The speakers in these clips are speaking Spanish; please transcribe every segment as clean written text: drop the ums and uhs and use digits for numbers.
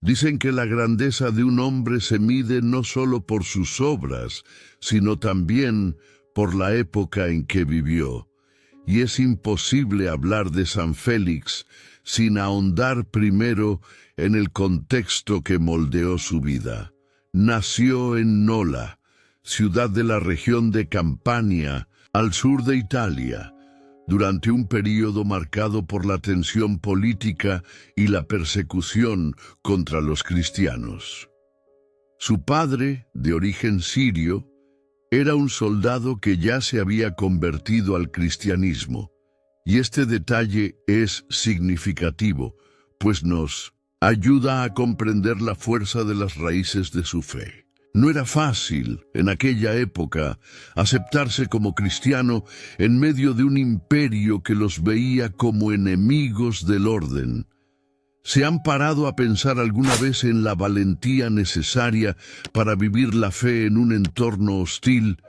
Dicen que la grandeza de un hombre se mide no solo por sus obras, sino también por la época en que vivió. Y es imposible hablar de San Félix sin ahondar primero en el contexto que moldeó su vida. Nació en Nola, ciudad de la región de Campania, al sur de Italia, durante un período marcado por la tensión política y la persecución contra los cristianos. Su padre, de origen sirio, era un soldado que ya se había convertido al cristianismo, y este detalle es significativo, pues nos ayuda a comprender la fuerza de las raíces de su fe. No era fácil, en aquella época, aceptarse como cristiano en medio de un imperio que los veía como enemigos del orden. ¿Se han parado a pensar alguna vez en la valentía necesaria para vivir la fe en un entorno hostil,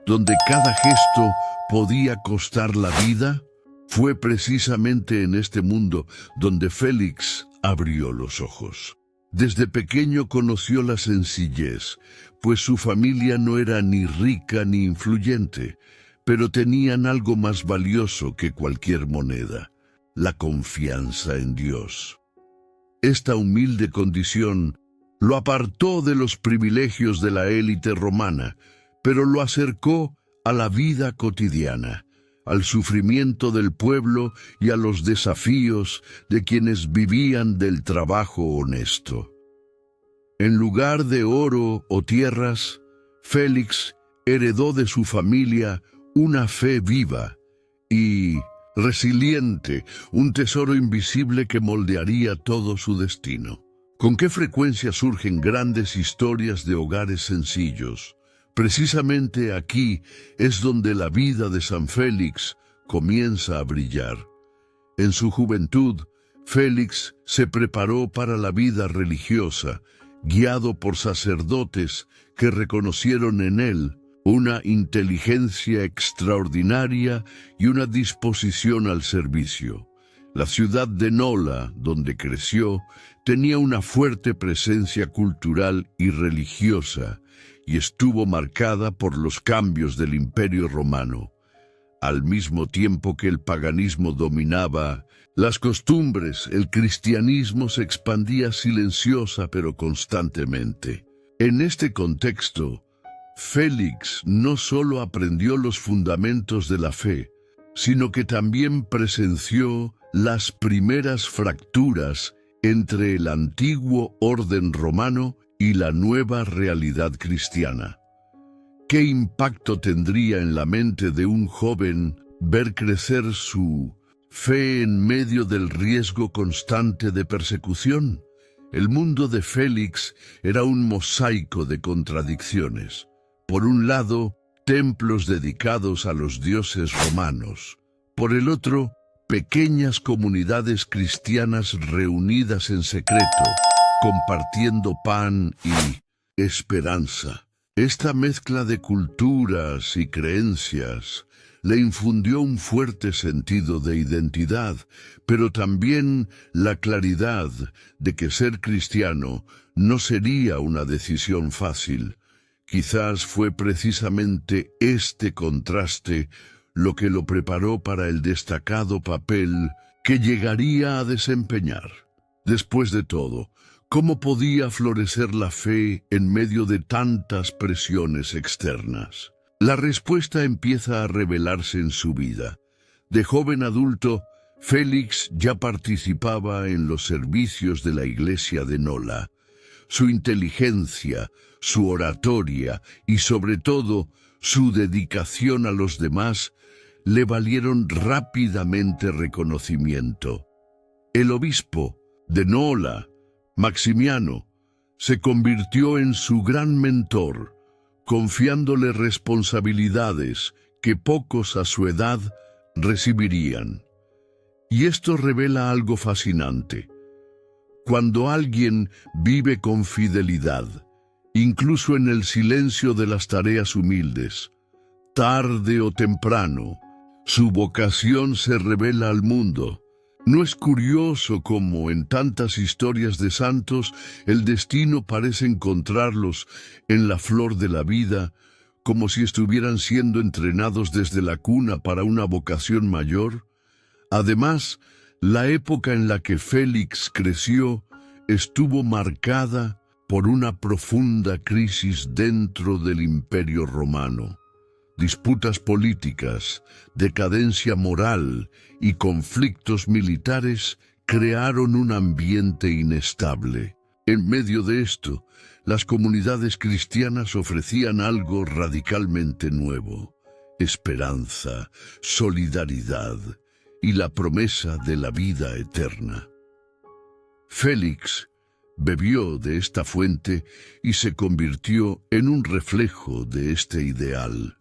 donde cada gesto podía costar la vida? Fue precisamente en este mundo donde Félix abrió los ojos. Desde pequeño conoció la sencillez, pues su familia no era ni rica ni influyente, pero tenían algo más valioso que cualquier moneda: la confianza en Dios. Esta humilde condición lo apartó de los privilegios de la élite romana, pero lo acercó a la vida cotidiana, al sufrimiento del pueblo y a los desafíos de quienes vivían del trabajo honesto. En lugar de oro o tierras, Félix heredó de su familia una fe viva y resiliente, un tesoro invisible que moldearía todo su destino. ¿Con qué frecuencia surgen grandes historias de hogares sencillos? Precisamente aquí es donde la vida de San Félix comienza a brillar. En su juventud, Félix se preparó para la vida religiosa, guiado por sacerdotes que reconocieron en él una inteligencia extraordinaria y una disposición al servicio. La ciudad de Nola, donde creció, tenía una fuerte presencia cultural y religiosa, y estuvo marcada por los cambios del Imperio Romano. Al mismo tiempo que el paganismo dominaba las costumbres, el cristianismo se expandía silenciosa pero constantemente. En este contexto, Félix no solo aprendió los fundamentos de la fe, sino que también presenció las primeras fracturas entre el antiguo orden romano y la nueva realidad cristiana. ¿Qué impacto tendría en la mente de un joven ver crecer su fe en medio del riesgo constante de persecución? El mundo de Félix era un mosaico de contradicciones. Por un lado, templos dedicados a los dioses romanos. Por el otro, pequeñas comunidades cristianas reunidas en secreto, compartiendo pan y esperanza. Esta mezcla de culturas y creencias le infundió un fuerte sentido de identidad, pero también la claridad de que ser cristiano no sería una decisión fácil. Quizás fue precisamente este contraste lo que lo preparó para el destacado papel que llegaría a desempeñar. Después de todo, ¿cómo podía florecer la fe en medio de tantas presiones externas? La respuesta empieza a revelarse en su vida. De joven adulto, Félix ya participaba en los servicios de la iglesia de Nola. Su inteligencia, su oratoria y sobre todo su dedicación a los demás le valieron rápidamente reconocimiento. El obispo de Nola, Maximiano, se convirtió en su gran mentor, confiándole responsabilidades que pocos a su edad recibirían. Y esto revela algo fascinante. Cuando alguien vive con fidelidad, incluso en el silencio de las tareas humildes, tarde o temprano, su vocación se revela al mundo, ¿No es curioso cómo en tantas historias de santos el destino parece encontrarlos en la flor de la vida, como si estuvieran siendo entrenados desde la cuna para una vocación mayor? Además, la época en la que Félix creció estuvo marcada por una profunda crisis dentro del Imperio Romano. Disputas políticas, decadencia moral y conflictos militares crearon un ambiente inestable. En medio de esto, las comunidades cristianas ofrecían algo radicalmente nuevo: esperanza, solidaridad y la promesa de la vida eterna. Félix bebió de esta fuente y se convirtió en un reflejo de este ideal.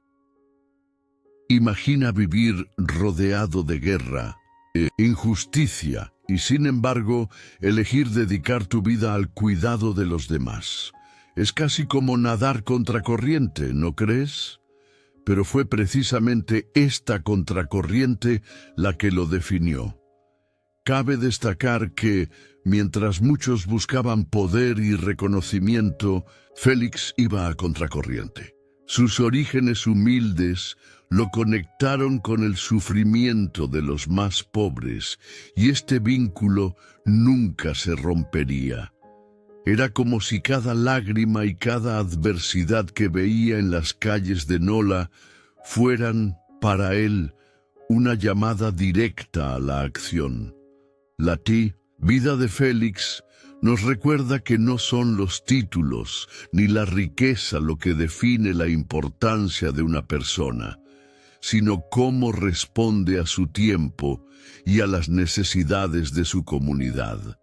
Imagina vivir rodeado de guerra e injusticia y, sin embargo, elegir dedicar tu vida al cuidado de los demás. Es casi como nadar contracorriente, ¿no crees? Pero fue precisamente esta contracorriente la que lo definió. Cabe destacar que, mientras muchos buscaban poder y reconocimiento, Félix iba a contracorriente. Sus orígenes humildes lo conectaron con el sufrimiento de los más pobres, y este vínculo nunca se rompería. Era como si cada lágrima y cada adversidad que veía en las calles de Nola fueran, para él, una llamada directa a la acción. La vida de Félix nos recuerda que no son los títulos ni la riqueza lo que define la importancia de una persona, sino cómo responde a su tiempo y a las necesidades de su comunidad.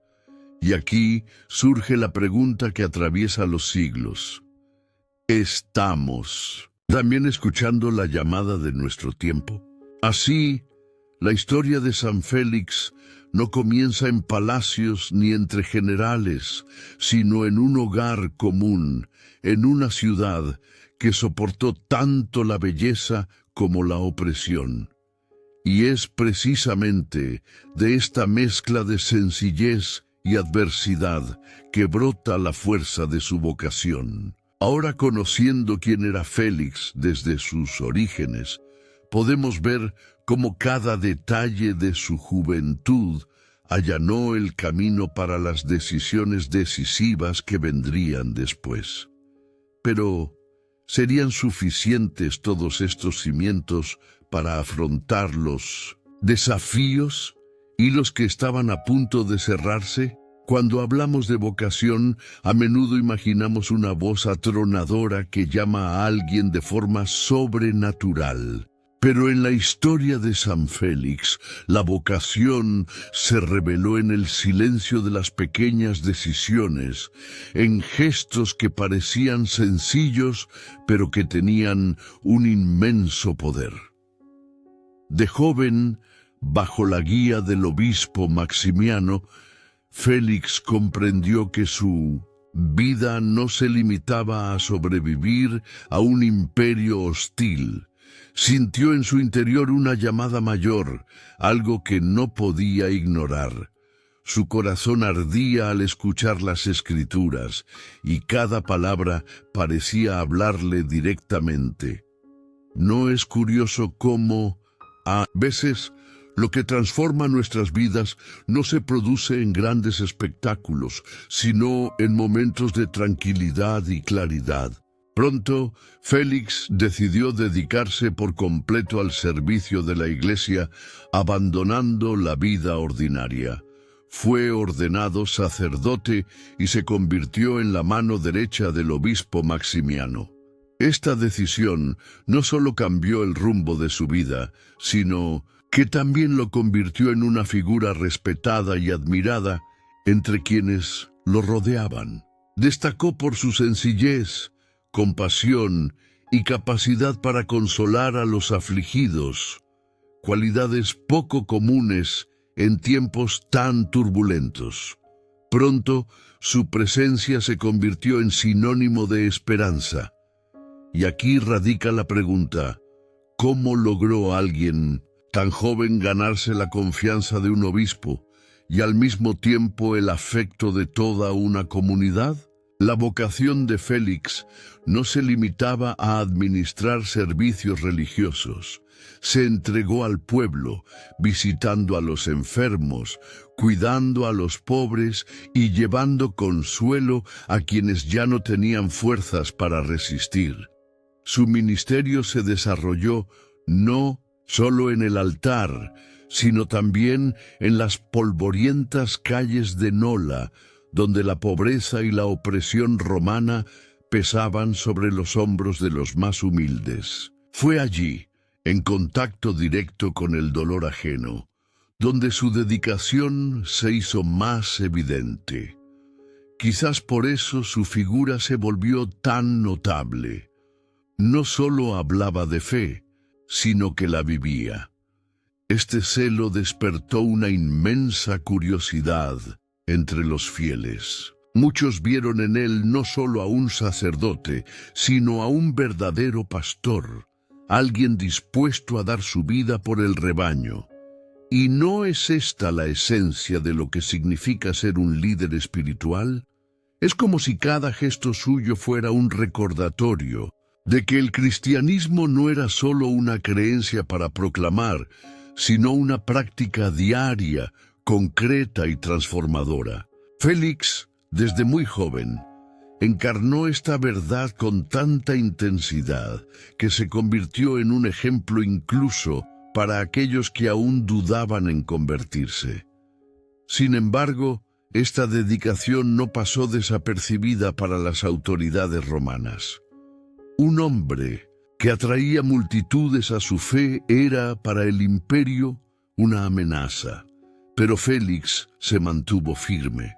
Y aquí surge la pregunta que atraviesa los siglos. ¿Estamos también escuchando la llamada de nuestro tiempo? Así, la historia de San Félix no comienza en palacios ni entre generales, sino en un hogar común, en una ciudad que soportó tanto la belleza como la opresión. Y es precisamente de esta mezcla de sencillez y adversidad que brota la fuerza de su vocación. Ahora, conociendo quién era Félix desde sus orígenes, podemos ver cómo cada detalle de su juventud allanó el camino para las decisiones decisivas que vendrían después. Pero, ¿serían suficientes todos estos cimientos para afrontar los desafíos y los que estaban a punto de cerrarse? Cuando hablamos de vocación, a menudo imaginamos una voz atronadora que llama a alguien de forma sobrenatural. Pero en la historia de San Félix, la vocación se reveló en el silencio de las pequeñas decisiones, en gestos que parecían sencillos, pero que tenían un inmenso poder. De joven, bajo la guía del obispo Maximiano, Félix comprendió que su vida no se limitaba a sobrevivir a un imperio hostil. Sintió en su interior una llamada mayor, algo que no podía ignorar. Su corazón ardía al escuchar las Escrituras, y cada palabra parecía hablarle directamente. ¿No es curioso cómo, a veces, lo que transforma nuestras vidas no se produce en grandes espectáculos, sino en momentos de tranquilidad y claridad? Pronto, Félix decidió dedicarse por completo al servicio de la Iglesia, abandonando la vida ordinaria. Fue ordenado sacerdote y se convirtió en la mano derecha del obispo Maximiano. Esta decisión no solo cambió el rumbo de su vida, sino que también lo convirtió en una figura respetada y admirada entre quienes lo rodeaban. Destacó por su sencillez, compasión y capacidad para consolar a los afligidos, cualidades poco comunes en tiempos tan turbulentos. Pronto, su presencia se convirtió en sinónimo de esperanza. Y aquí radica la pregunta: ¿cómo logró alguien Tan joven ganarse la confianza de un obispo y al mismo tiempo el afecto de toda una comunidad. La vocación de Félix no se limitaba a administrar servicios religiosos. Se entregó al pueblo, visitando a los enfermos, cuidando a los pobres y llevando consuelo a quienes ya no tenían fuerzas para resistir. Su ministerio se desarrolló no solo en el altar, sino también en las polvorientas calles de Nola, donde la pobreza y la opresión romana pesaban sobre los hombros de los más humildes. Fue allí, en contacto directo con el dolor ajeno, donde su dedicación se hizo más evidente. Quizás por eso su figura se volvió tan notable. No solo hablaba de fe, sino que la vivía. Este celo despertó una inmensa curiosidad entre los fieles. Muchos vieron en él no solo a un sacerdote, sino a un verdadero pastor, alguien dispuesto a dar su vida por el rebaño. ¿Y no es esta la esencia de lo que significa ser un líder espiritual? Es como si cada gesto suyo fuera un recordatorio de que el cristianismo no era solo una creencia para proclamar, sino una práctica diaria, concreta y transformadora. Félix, desde muy joven, encarnó esta verdad con tanta intensidad que se convirtió en un ejemplo incluso para aquellos que aún dudaban en convertirse. Sin embargo, esta dedicación no pasó desapercibida para las autoridades romanas. Un hombre que atraía multitudes a su fe era para el imperio una amenaza, pero Félix se mantuvo firme.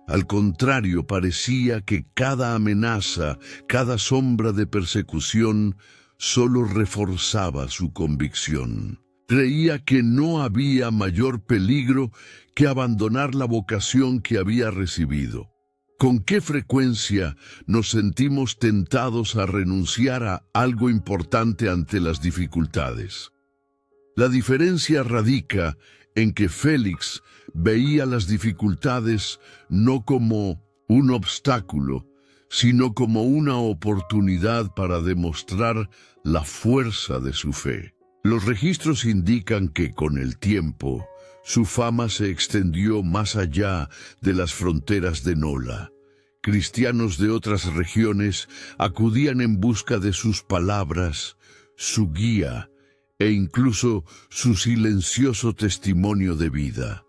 Al contrario, parecía que cada amenaza, cada sombra de persecución, solo reforzaba su convicción. Creía que no había mayor peligro que abandonar la vocación que había recibido. ¿Con qué frecuencia nos sentimos tentados a renunciar a algo importante ante las dificultades? La diferencia radica en que Félix veía las dificultades no como un obstáculo, sino como una oportunidad para demostrar la fuerza de su fe. Los registros indican que con el tiempo, su fama se extendió más allá de las fronteras de Nola. Cristianos de otras regiones acudían en busca de sus palabras, su guía e incluso su silencioso testimonio de vida.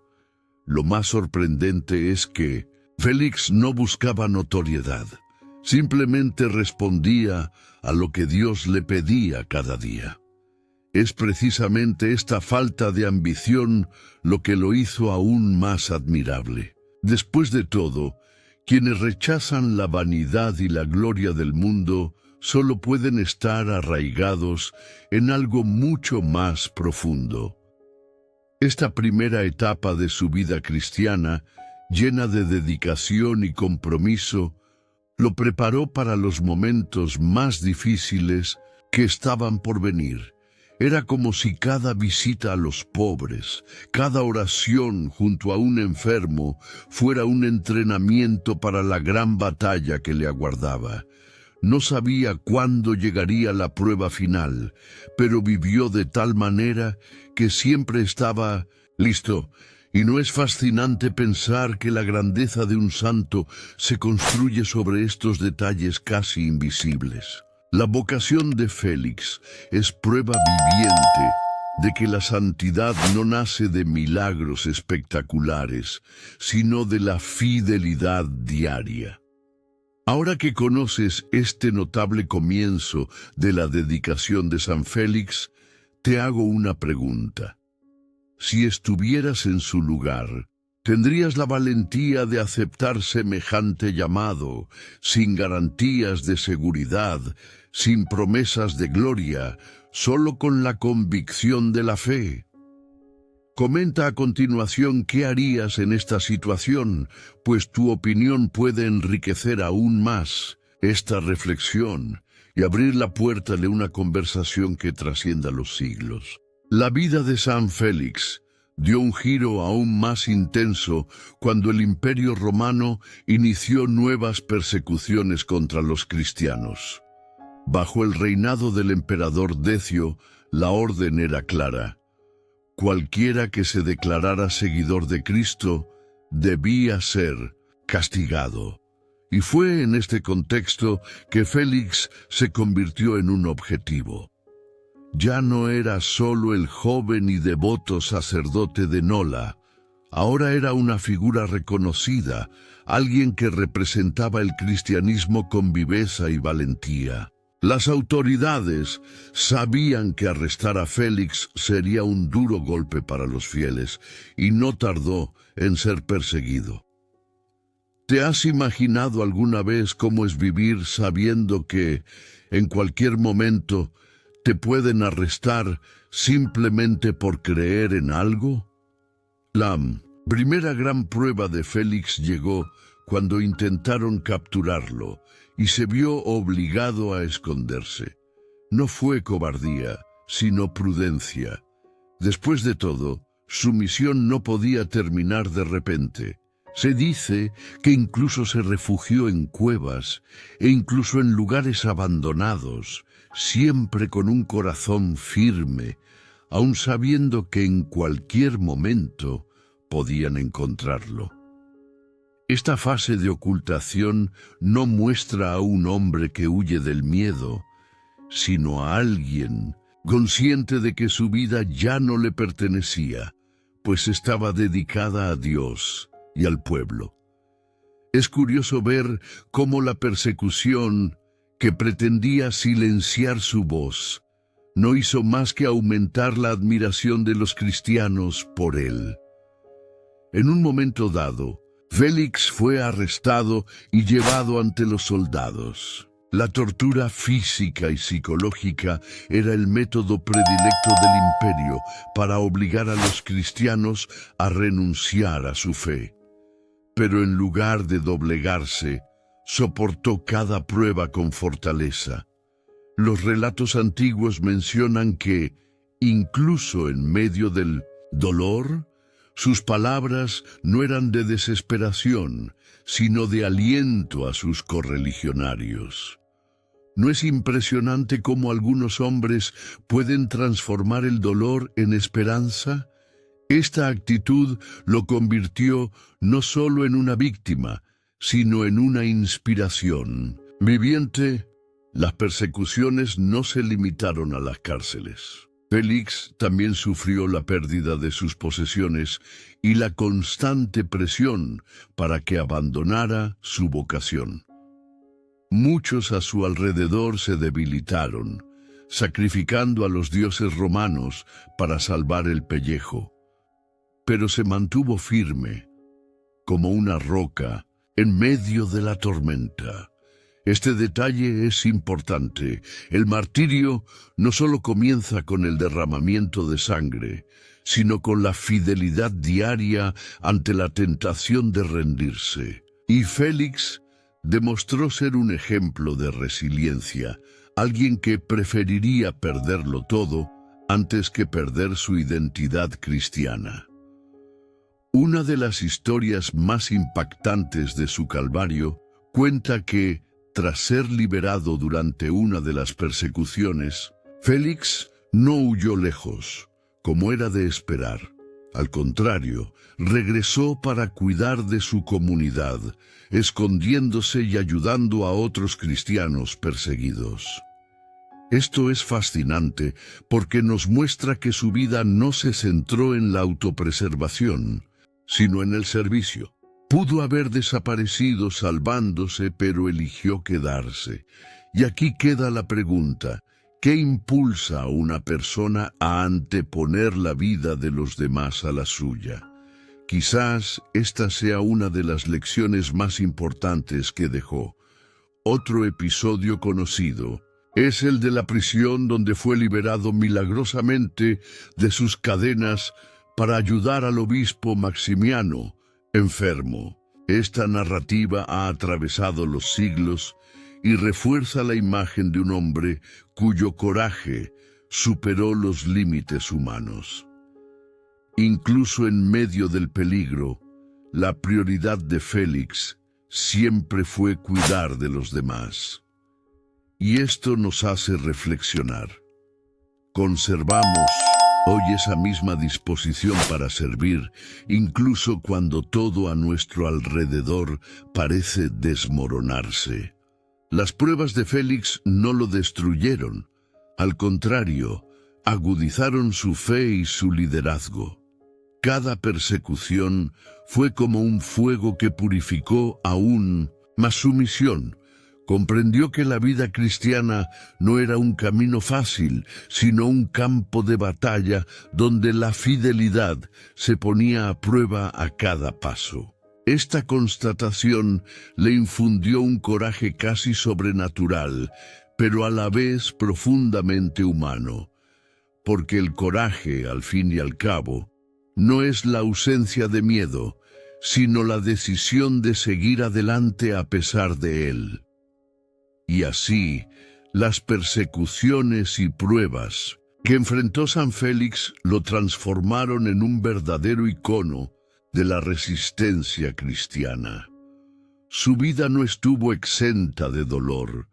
Lo más sorprendente es que Félix no buscaba notoriedad, simplemente respondía a lo que Dios le pedía cada día. Es precisamente esta falta de ambición lo que lo hizo aún más admirable. Después de todo, quienes rechazan la vanidad y la gloria del mundo solo pueden estar arraigados en algo mucho más profundo. Esta primera etapa de su vida cristiana, llena de dedicación y compromiso, lo preparó para los momentos más difíciles que estaban por venir. Era como si cada visita a los pobres, cada oración junto a un enfermo, fuera un entrenamiento para la gran batalla que le aguardaba. No sabía cuándo llegaría la prueba final, pero vivió de tal manera que siempre estaba listo. ¿Y no es fascinante pensar que la grandeza de un santo se construye sobre estos detalles casi invisibles? La vocación de Félix es prueba viviente de que la santidad no nace de milagros espectaculares, sino de la fidelidad diaria. Ahora que conoces este notable comienzo de la dedicación de San Félix, te hago una pregunta. Si estuvieras en su lugar, ¿tendrías la valentía de aceptar semejante llamado, sin garantías de seguridad, sin promesas de gloria, solo con la convicción de la fe? Comenta a continuación qué harías en esta situación, pues tu opinión puede enriquecer aún más esta reflexión y abrir la puerta de una conversación que trascienda los siglos. La vida de San Félix dio un giro aún más intenso cuando el Imperio Romano inició nuevas persecuciones contra los cristianos. Bajo el reinado del emperador Decio, la orden era clara. Cualquiera que se declarara seguidor de Cristo debía ser castigado. Y fue en este contexto que Félix se convirtió en un objetivo. Ya no era solo el joven y devoto sacerdote de Nola, ahora era una figura reconocida, alguien que representaba el cristianismo con viveza y valentía. Las autoridades sabían que arrestar a Félix sería un duro golpe para los fieles, y no tardó en ser perseguido. ¿Te has imaginado alguna vez cómo es vivir sabiendo que, en cualquier momento, te pueden arrestar simplemente por creer en algo? La primera gran prueba de Félix llegó cuando intentaron capturarlo y se vio obligado a esconderse. No fue cobardía, sino prudencia. Después de todo, su misión no podía terminar de repente. Se dice que incluso se refugió en cuevas e incluso en lugares abandonados, siempre con un corazón firme, aun sabiendo que en cualquier momento podían encontrarlo. Esta fase de ocultación no muestra a un hombre que huye del miedo, sino a alguien consciente de que su vida ya no le pertenecía, pues estaba dedicada a Dios y al pueblo. Es curioso ver cómo la persecución que pretendía silenciar su voz no hizo más que aumentar la admiración de los cristianos por él. En un momento dado, Félix fue arrestado y llevado ante los soldados. La tortura física y psicológica era el método predilecto del imperio para obligar a los cristianos a renunciar a su fe. Pero en lugar de doblegarse, soportó cada prueba con fortaleza. Los relatos antiguos mencionan que, incluso en medio del dolor, sus palabras no eran de desesperación, sino de aliento a sus correligionarios. ¿No es impresionante cómo algunos hombres pueden transformar el dolor en esperanza? Esta actitud lo convirtió no solo en una víctima, sino en una inspiración viviente. Las persecuciones no se limitaron a las cárceles. Félix también sufrió la pérdida de sus posesiones y la constante presión para que abandonara su vocación. Muchos a su alrededor se debilitaron, sacrificando a los dioses romanos para salvar el pellejo. Pero se mantuvo firme, como una roca, en medio de la tormenta. Este detalle es importante. El martirio no solo comienza con el derramamiento de sangre, sino con la fidelidad diaria ante la tentación de rendirse. Y Félix demostró ser un ejemplo de resiliencia, alguien que preferiría perderlo todo antes que perder su identidad cristiana. Una de las historias más impactantes de su calvario cuenta que, tras ser liberado durante una de las persecuciones, Félix no huyó lejos, como era de esperar. Al contrario, regresó para cuidar de su comunidad, escondiéndose y ayudando a otros cristianos perseguidos. Esto es fascinante porque nos muestra que su vida no se centró en la autopreservación, sino en el servicio. Pudo haber desaparecido salvándose, pero eligió quedarse. Y aquí queda la pregunta: ¿qué impulsa a una persona a anteponer la vida de los demás a la suya? Quizás esta sea una de las lecciones más importantes que dejó. Otro episodio conocido es el de la prisión, donde fue liberado milagrosamente de sus cadenas para ayudar al obispo Maximiano, enfermo. Esta narrativa ha atravesado los siglos y refuerza la imagen de un hombre cuyo coraje superó los límites humanos. Incluso en medio del peligro, la prioridad de Félix siempre fue cuidar de los demás. Y esto nos hace reflexionar. Conservamos hoy esa misma disposición para servir, incluso cuando todo a nuestro alrededor parece desmoronarse. Las pruebas de Félix no lo destruyeron, al contrario, agudizaron su fe y su liderazgo. Cada persecución fue como un fuego que purificó aún más su misión. Comprendió que la vida cristiana no era un camino fácil, sino un campo de batalla donde la fidelidad se ponía a prueba a cada paso. Esta constatación le infundió un coraje casi sobrenatural, pero a la vez profundamente humano, porque el coraje, al fin y al cabo, no es la ausencia de miedo, sino la decisión de seguir adelante a pesar de él. Y así, las persecuciones y pruebas que enfrentó San Félix lo transformaron en un verdadero icono de la resistencia cristiana. Su vida no estuvo exenta de dolor,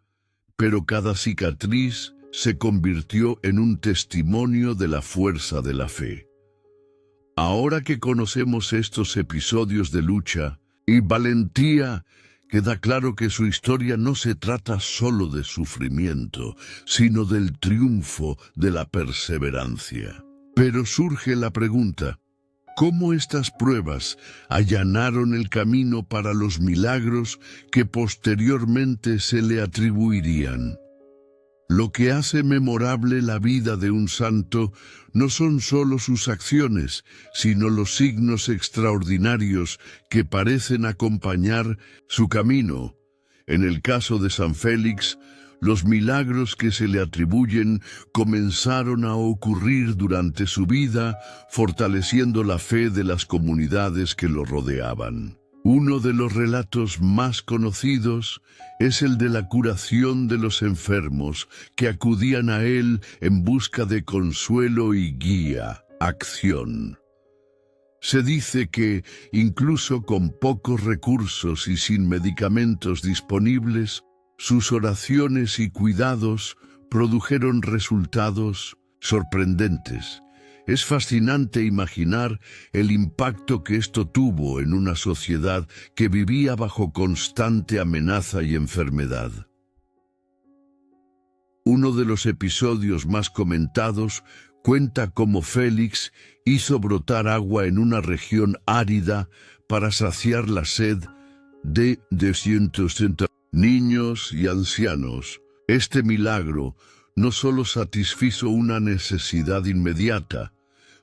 pero cada cicatriz se convirtió en un testimonio de la fuerza de la fe. Ahora que conocemos estos episodios de lucha y valentía, queda claro que su historia no se trata solo de sufrimiento, sino del triunfo de la perseverancia. Pero surge la pregunta, ¿cómo estas pruebas allanaron el camino para los milagros que posteriormente se le atribuirían? Lo que hace memorable la vida de un santo no son solo sus acciones, sino los signos extraordinarios que parecen acompañar su camino. En el caso de San Félix, los milagros que se le atribuyen comenzaron a ocurrir durante su vida, fortaleciendo la fe de las comunidades que lo rodeaban. Uno de los relatos más conocidos es el de la curación de los enfermos que acudían a él en busca de consuelo y guía, acción. Se dice que, incluso con pocos recursos y sin medicamentos disponibles, sus oraciones y cuidados produjeron resultados sorprendentes. Es fascinante imaginar el impacto que esto tuvo en una sociedad que vivía bajo constante amenaza y enfermedad. Uno de los episodios más comentados cuenta cómo Félix hizo brotar agua en una región árida para saciar la sed de 260 niños y ancianos. Este milagro no solo satisfizo una necesidad inmediata,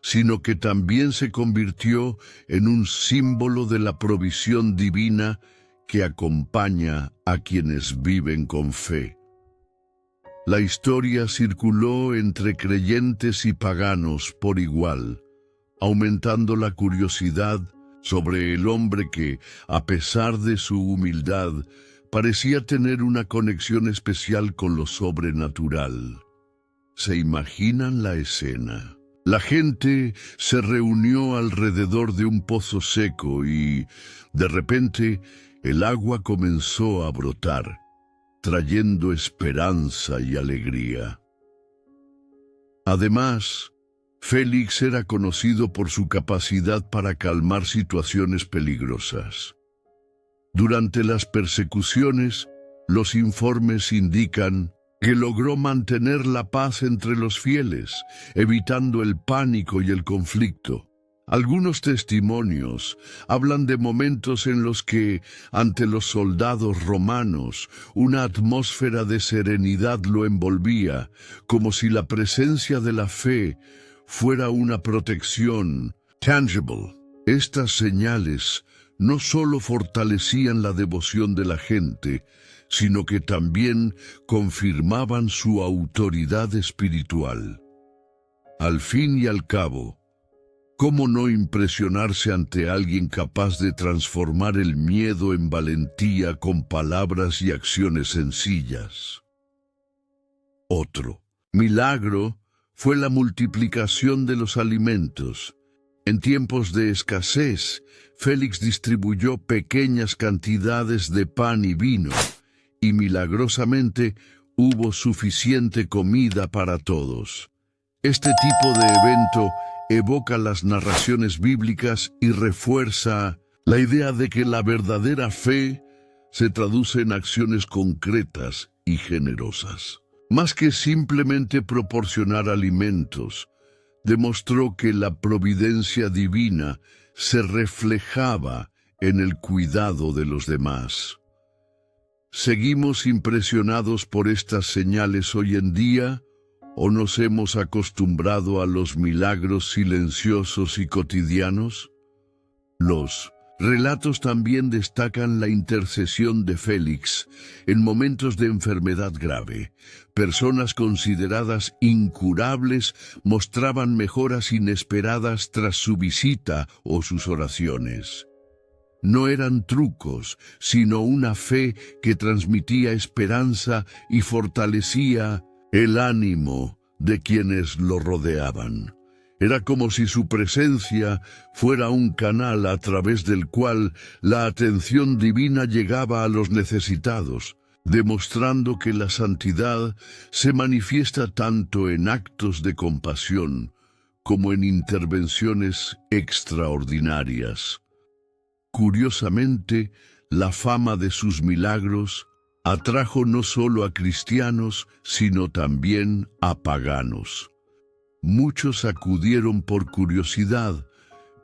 sino que también se convirtió en un símbolo de la provisión divina que acompaña a quienes viven con fe. La historia circuló entre creyentes y paganos por igual, aumentando la curiosidad sobre el hombre que, a pesar de su humildad, parecía tener una conexión especial con lo sobrenatural. ¿Se imaginan la escena? La gente se reunió alrededor de un pozo seco y, de repente, el agua comenzó a brotar, trayendo esperanza y alegría. Además, Félix era conocido por su capacidad para calmar situaciones peligrosas. Durante las persecuciones, los informes indican que logró mantener la paz entre los fieles, evitando el pánico y el conflicto. Algunos testimonios hablan de momentos en los que, ante los soldados romanos, una atmósfera de serenidad lo envolvía, como si la presencia de la fe fuera una protección tangible. Estas señales no solo fortalecían la devoción de la gente, sino que también confirmaban su autoridad espiritual. Al fin y al cabo, ¿cómo no impresionarse ante alguien capaz de transformar el miedo en valentía con palabras y acciones sencillas? Otro milagro fue la multiplicación de los alimentos. En tiempos de escasez, Félix distribuyó pequeñas cantidades de pan y vino, y milagrosamente hubo suficiente comida para todos. Este tipo de evento evoca las narraciones bíblicas y refuerza la idea de que la verdadera fe se traduce en acciones concretas y generosas. Más que simplemente proporcionar alimentos, demostró que la providencia divina se reflejaba en el cuidado de los demás. ¿Seguimos impresionados por estas señales hoy en día o nos hemos acostumbrado a los milagros silenciosos y cotidianos? Los relatos también destacan la intercesión de Félix en momentos de enfermedad grave. Personas consideradas incurables mostraban mejoras inesperadas tras su visita o sus oraciones. No eran trucos, sino una fe que transmitía esperanza y fortalecía el ánimo de quienes lo rodeaban. Era como si su presencia fuera un canal a través del cual la atención divina llegaba a los necesitados, demostrando que la santidad se manifiesta tanto en actos de compasión como en intervenciones extraordinarias. Curiosamente, la fama de sus milagros atrajo no solo a cristianos, sino también a paganos. Muchos acudieron por curiosidad,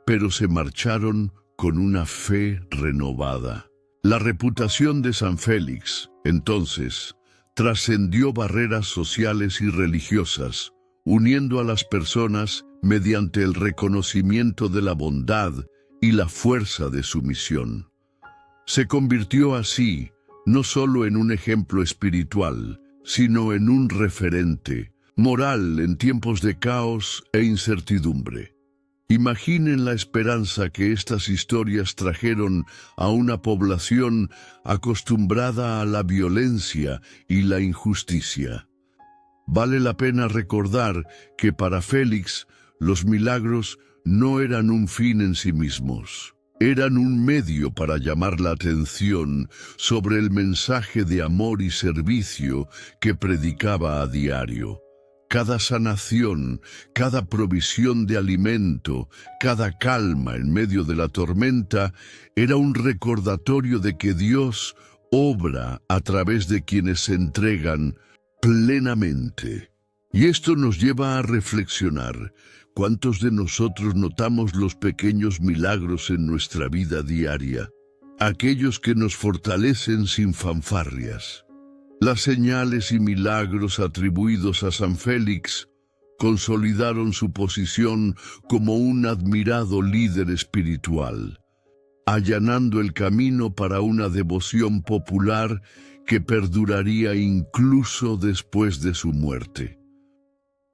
pero se marcharon con una fe renovada. La reputación de San Félix, entonces, trascendió barreras sociales y religiosas, uniendo a las personas mediante el reconocimiento de la bondad y la fuerza de su misión. Se convirtió así no solo en un ejemplo espiritual, sino en un referente moral en tiempos de caos e incertidumbre. Imaginen la esperanza que estas historias trajeron a una población acostumbrada a la violencia y la injusticia. Vale la pena recordar que para Félix los milagros no eran un fin en sí mismos. Eran un medio para llamar la atención sobre el mensaje de amor y servicio que predicaba a diario. Cada sanación, cada provisión de alimento, cada calma en medio de la tormenta, era un recordatorio de que Dios obra a través de quienes se entregan plenamente. Y esto nos lleva a reflexionar. ¿Cuántos de nosotros notamos los pequeños milagros en nuestra vida diaria? Aquellos que nos fortalecen sin fanfarrias. Las señales y milagros atribuidos a San Félix consolidaron su posición como un admirado líder espiritual, allanando el camino para una devoción popular que perduraría incluso después de su muerte.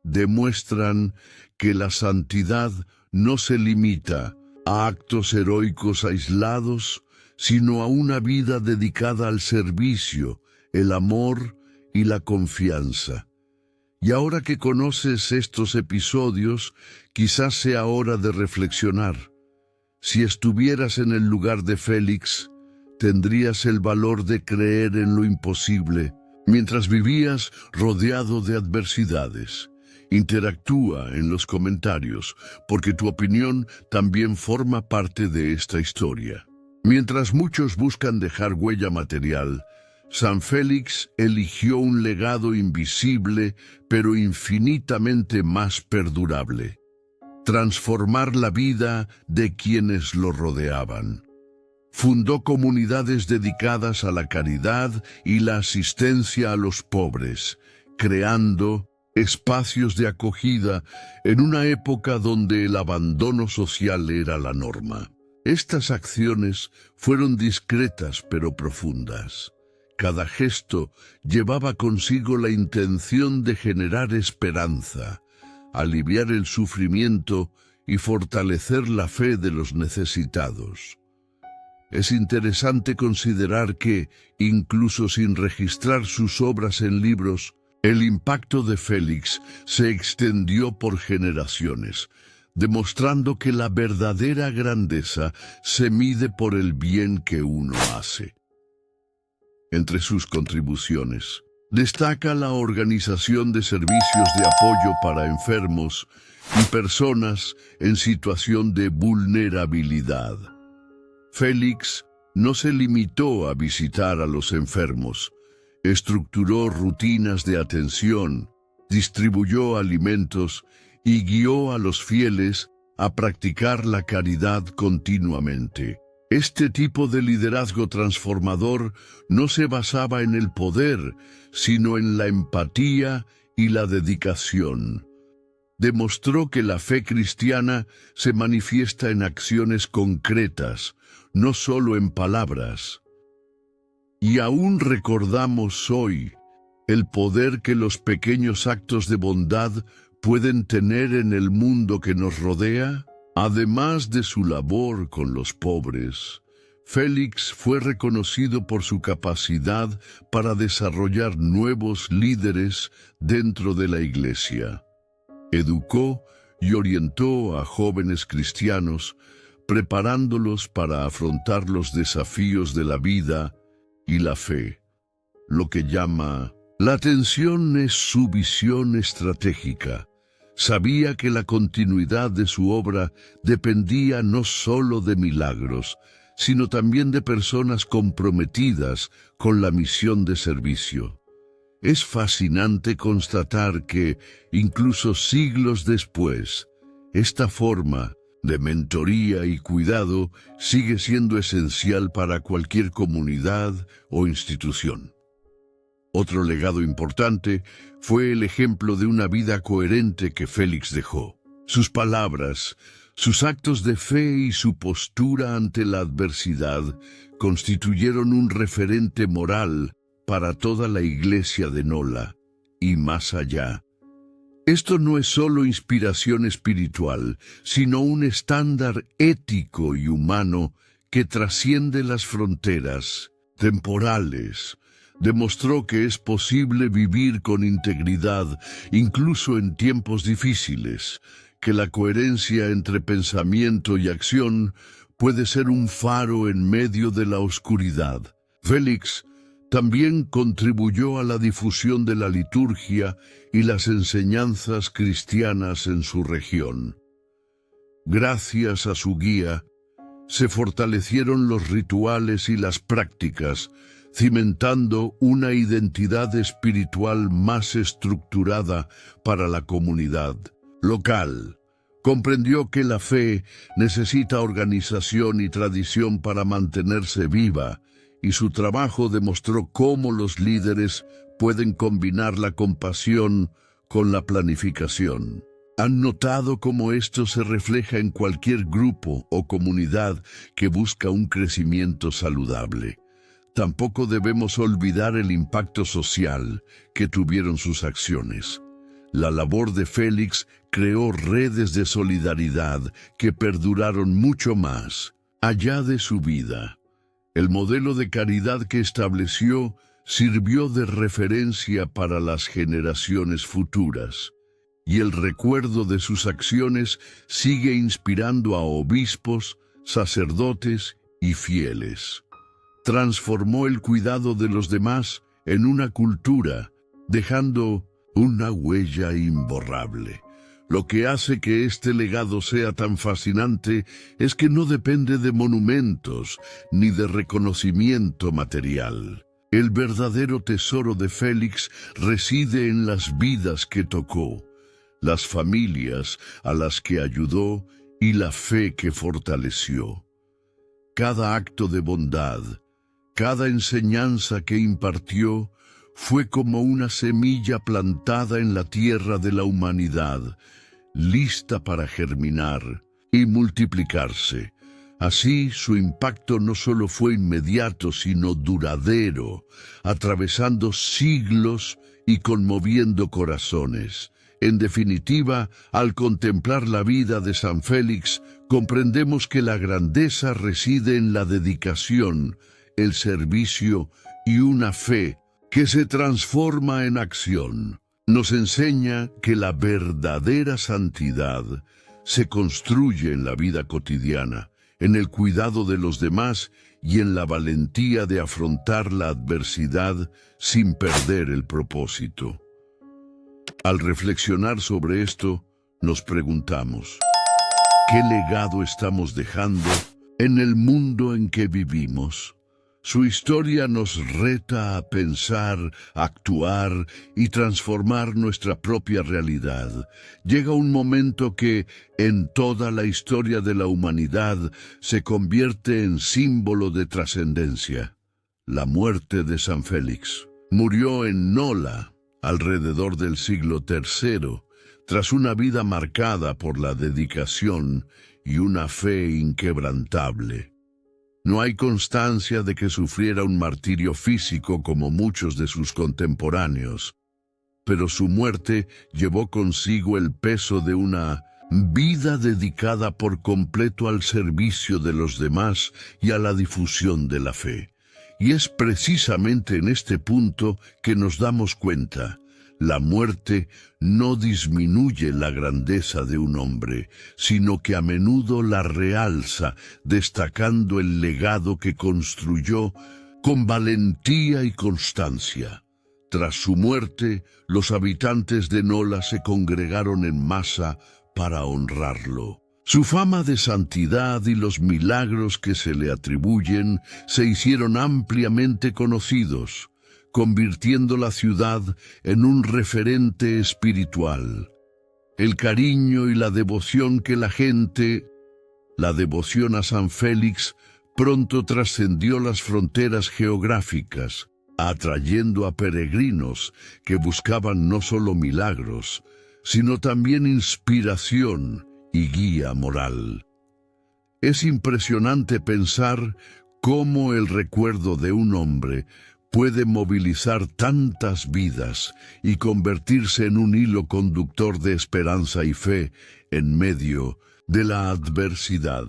Demuestran que la santidad no se limita a actos heroicos aislados, sino a una vida dedicada al servicio, el amor y la confianza. Y ahora que conoces estos episodios, quizás sea hora de reflexionar. Si estuvieras en el lugar de Félix, tendrías el valor de creer en lo imposible, mientras vivías rodeado de adversidades. Interactúa en los comentarios, porque tu opinión también forma parte de esta historia. Mientras muchos buscan dejar huella material, San Félix eligió un legado invisible, pero infinitamente más perdurable: transformar la vida de quienes lo rodeaban. Fundó comunidades dedicadas a la caridad y la asistencia a los pobres, creando espacios de acogida en una época donde el abandono social era la norma. Estas acciones fueron discretas pero profundas. Cada gesto llevaba consigo la intención de generar esperanza, aliviar el sufrimiento y fortalecer la fe de los necesitados. Es interesante considerar que, incluso sin registrar sus obras en libros, El impacto de Félix se extendió por generaciones, demostrando que la verdadera grandeza se mide por el bien que uno hace. Entre sus contribuciones, destaca la organización de servicios de apoyo para enfermos y personas en situación de vulnerabilidad. Félix no se limitó a visitar a los enfermos, estructuró rutinas de atención, distribuyó alimentos y guió a los fieles a practicar la caridad continuamente. Este tipo de liderazgo transformador no se basaba en el poder, sino en la empatía y la dedicación. Demostró que la fe cristiana se manifiesta en acciones concretas, no solo en palabras. Y aún recordamos hoy el poder que los pequeños actos de bondad pueden tener en el mundo que nos rodea. Además de su labor con los pobres, Félix fue reconocido por su capacidad para desarrollar nuevos líderes dentro de la Iglesia. Educó y orientó a jóvenes cristianos, preparándolos para afrontar los desafíos de la vida y la fe. Lo que llama la atención es su visión estratégica. Sabía que la continuidad de su obra dependía no solo de milagros, sino también de personas comprometidas con la misión de servicio. Es fascinante constatar que, incluso siglos después, esta forma de mentoría y cuidado sigue siendo esencial para cualquier comunidad o institución. Otro legado importante fue el ejemplo de una vida coherente que Félix dejó. Sus palabras, sus actos de fe y su postura ante la adversidad constituyeron un referente moral para toda la Iglesia de Nola y más allá. Esto no es solo inspiración espiritual, sino un estándar ético y humano que trasciende las fronteras temporales. Demostró que es posible vivir con integridad, incluso en tiempos difíciles, que la coherencia entre pensamiento y acción puede ser un faro en medio de la oscuridad. Félix también contribuyó a la difusión de la liturgia y las enseñanzas cristianas en su región. Gracias a su guía, se fortalecieron los rituales y las prácticas, cimentando una identidad espiritual más estructurada para la comunidad local. Comprendió que la fe necesita organización y tradición para mantenerse viva, y su trabajo demostró cómo los líderes pueden combinar la compasión con la planificación. ¿Han notado cómo esto se refleja en cualquier grupo o comunidad que busca un crecimiento saludable? Tampoco debemos olvidar el impacto social que tuvieron sus acciones. La labor de Félix creó redes de solidaridad que perduraron mucho más allá de su vida. El modelo de caridad que estableció sirvió de referencia para las generaciones futuras, y el recuerdo de sus acciones sigue inspirando a obispos, sacerdotes y fieles. Transformó el cuidado de los demás en una cultura, dejando una huella imborrable. Lo que hace que este legado sea tan fascinante es que no depende de monumentos ni de reconocimiento material. El verdadero tesoro de Félix reside en las vidas que tocó, las familias a las que ayudó y la fe que fortaleció. Cada acto de bondad, cada enseñanza que impartió, fue como una semilla plantada en la tierra de la humanidad, lista para germinar y multiplicarse. Así, su impacto no solo fue inmediato, sino duradero, atravesando siglos y conmoviendo corazones. En definitiva, al contemplar la vida de San Félix, comprendemos que la grandeza reside en la dedicación, el servicio y una fe que se transforma en acción. Nos enseña que la verdadera santidad se construye en la vida cotidiana, en el cuidado de los demás y en la valentía de afrontar la adversidad sin perder el propósito. Al reflexionar sobre esto, nos preguntamos, ¿qué legado estamos dejando en el mundo en que vivimos? Su historia nos reta a pensar, actuar y transformar nuestra propia realidad. Llega un momento que, en toda la historia de la humanidad, se convierte en símbolo de trascendencia. La muerte de San Félix. Murió en Nola, alrededor del siglo III, tras una vida marcada por la dedicación y una fe inquebrantable. No hay constancia de que sufriera un martirio físico como muchos de sus contemporáneos, pero su muerte llevó consigo el peso de una vida dedicada por completo al servicio de los demás y a la difusión de la fe. Y es precisamente en este punto que nos damos cuenta. La muerte no disminuye la grandeza de un hombre, sino que a menudo la realza, destacando el legado que construyó con valentía y constancia. Tras su muerte, los habitantes de Nola se congregaron en masa para honrarlo. Su fama de santidad y los milagros que se le atribuyen se hicieron ampliamente conocidos, convirtiendo la ciudad en un referente espiritual. El cariño y la devoción la devoción a San Félix, pronto trascendió las fronteras geográficas, atrayendo a peregrinos que buscaban no solo milagros, sino también inspiración y guía moral. Es impresionante pensar cómo el recuerdo de un hombre puede movilizar tantas vidas y convertirse en un hilo conductor de esperanza y fe en medio de la adversidad.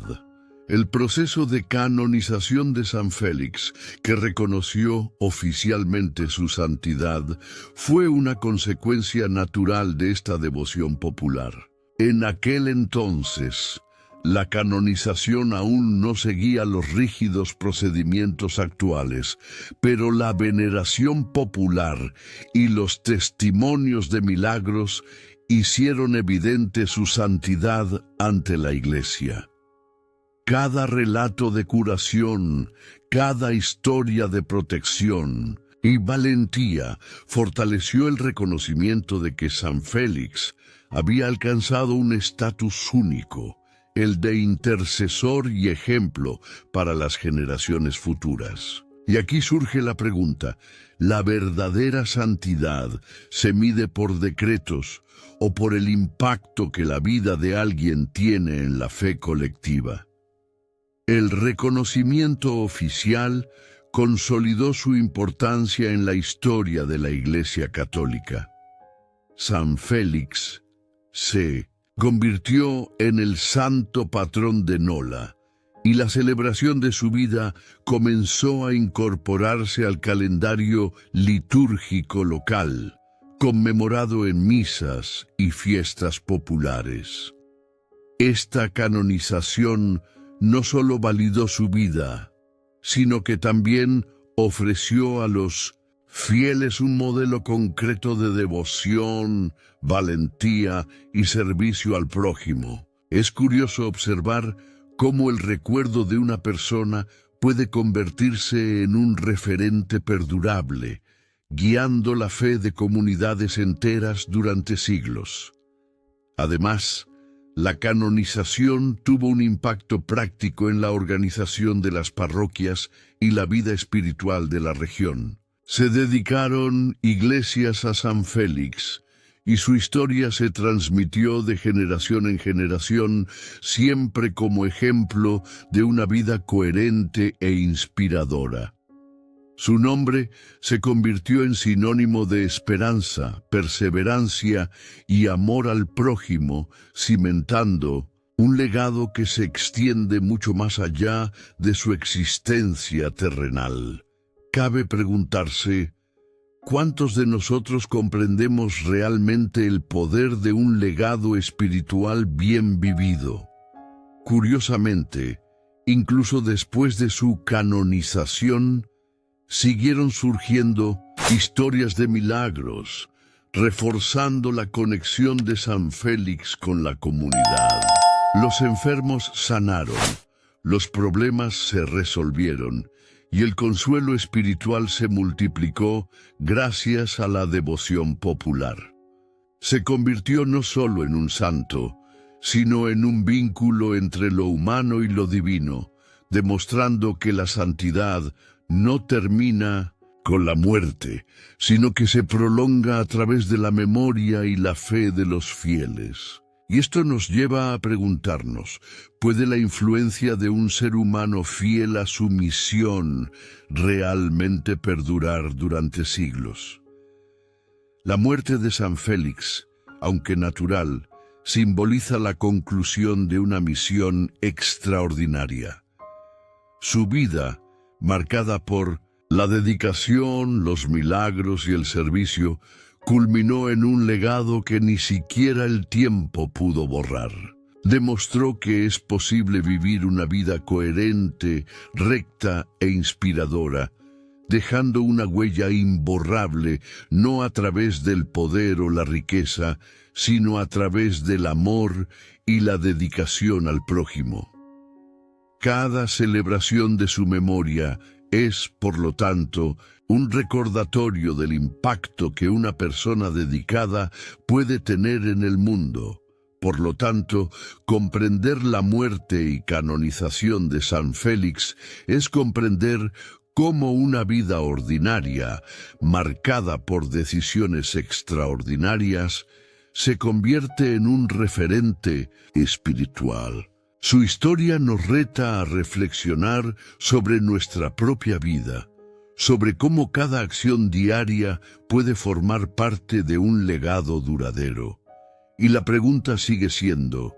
El proceso de canonización de San Félix, que reconoció oficialmente su santidad, fue una consecuencia natural de esta devoción popular. En aquel entonces, la canonización aún no seguía los rígidos procedimientos actuales, pero la veneración popular y los testimonios de milagros hicieron evidente su santidad ante la Iglesia. Cada relato de curación, cada historia de protección y valentía fortaleció el reconocimiento de que San Félix había alcanzado un estatus único, el de intercesor y ejemplo para las generaciones futuras. Y aquí surge la pregunta, ¿la verdadera santidad se mide por decretos o por el impacto que la vida de alguien tiene en la fe colectiva? El reconocimiento oficial consolidó su importancia en la historia de la Iglesia Católica. San Félix se convirtió en el santo patrón de Nola, y la celebración de su vida comenzó a incorporarse al calendario litúrgico local, conmemorado en misas y fiestas populares. Esta canonización no solo validó su vida, sino que también ofreció a los fieles un modelo concreto de devoción, valentía y servicio al prójimo. Es curioso observar cómo el recuerdo de una persona puede convertirse en un referente perdurable, guiando la fe de comunidades enteras durante siglos. Además, la canonización tuvo un impacto práctico en la organización de las parroquias y la vida espiritual de la región. Se dedicaron iglesias a San Félix, y su historia se transmitió de generación en generación, siempre como ejemplo de una vida coherente e inspiradora. Su nombre se convirtió en sinónimo de esperanza, perseverancia y amor al prójimo, cimentando un legado que se extiende mucho más allá de su existencia terrenal. Cabe preguntarse, ¿Cuántos de nosotros comprendemos realmente el poder de un legado espiritual bien vivido? Curiosamente, incluso después de su canonización, siguieron surgiendo historias de milagros, reforzando la conexión de San Félix con la comunidad. Los enfermos sanaron, los problemas se resolvieron y el consuelo espiritual se multiplicó gracias a la devoción popular. Se convirtió no solo en un santo, sino en un vínculo entre lo humano y lo divino, demostrando que la santidad no termina con la muerte, sino que se prolonga a través de la memoria y la fe de los fieles. Y esto nos lleva a preguntarnos, ¿puede la influencia de un ser humano fiel a su misión realmente perdurar durante siglos? La muerte de San Félix, aunque natural, simboliza la conclusión de una misión extraordinaria. Su vida, marcada por la dedicación, los milagros y el servicio, culminó en un legado que ni siquiera el tiempo pudo borrar. Demostró que es posible vivir una vida coherente, recta e inspiradora, dejando una huella imborrable no a través del poder o la riqueza, sino a través del amor y la dedicación al prójimo. Cada celebración de su memoria es, por lo tanto, un recordatorio del impacto que una persona dedicada puede tener en el mundo. Por lo tanto, comprender la muerte y canonización de San Félix es comprender cómo una vida ordinaria, marcada por decisiones extraordinarias, se convierte en un referente espiritual. Su historia nos reta a reflexionar sobre nuestra propia vida, sobre cómo cada acción diaria puede formar parte de un legado duradero. Y la pregunta sigue siendo,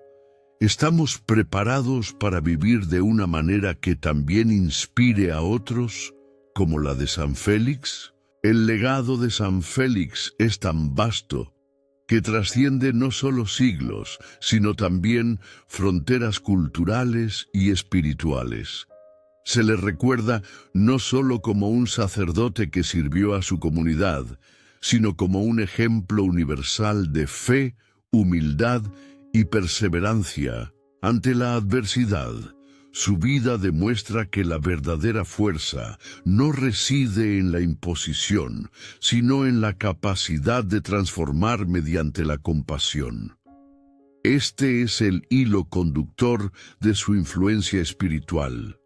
¿estamos preparados para vivir de una manera que también inspire a otros, como la de San Félix? El legado de San Félix es tan vasto que trasciende no solo siglos, sino también fronteras culturales y espirituales. Se le recuerda no solo como un sacerdote que sirvió a su comunidad, sino como un ejemplo universal de fe, humildad y perseverancia ante la adversidad. Su vida demuestra que la verdadera fuerza no reside en la imposición, sino en la capacidad de transformar mediante la compasión. Este es el hilo conductor de su influencia espiritual.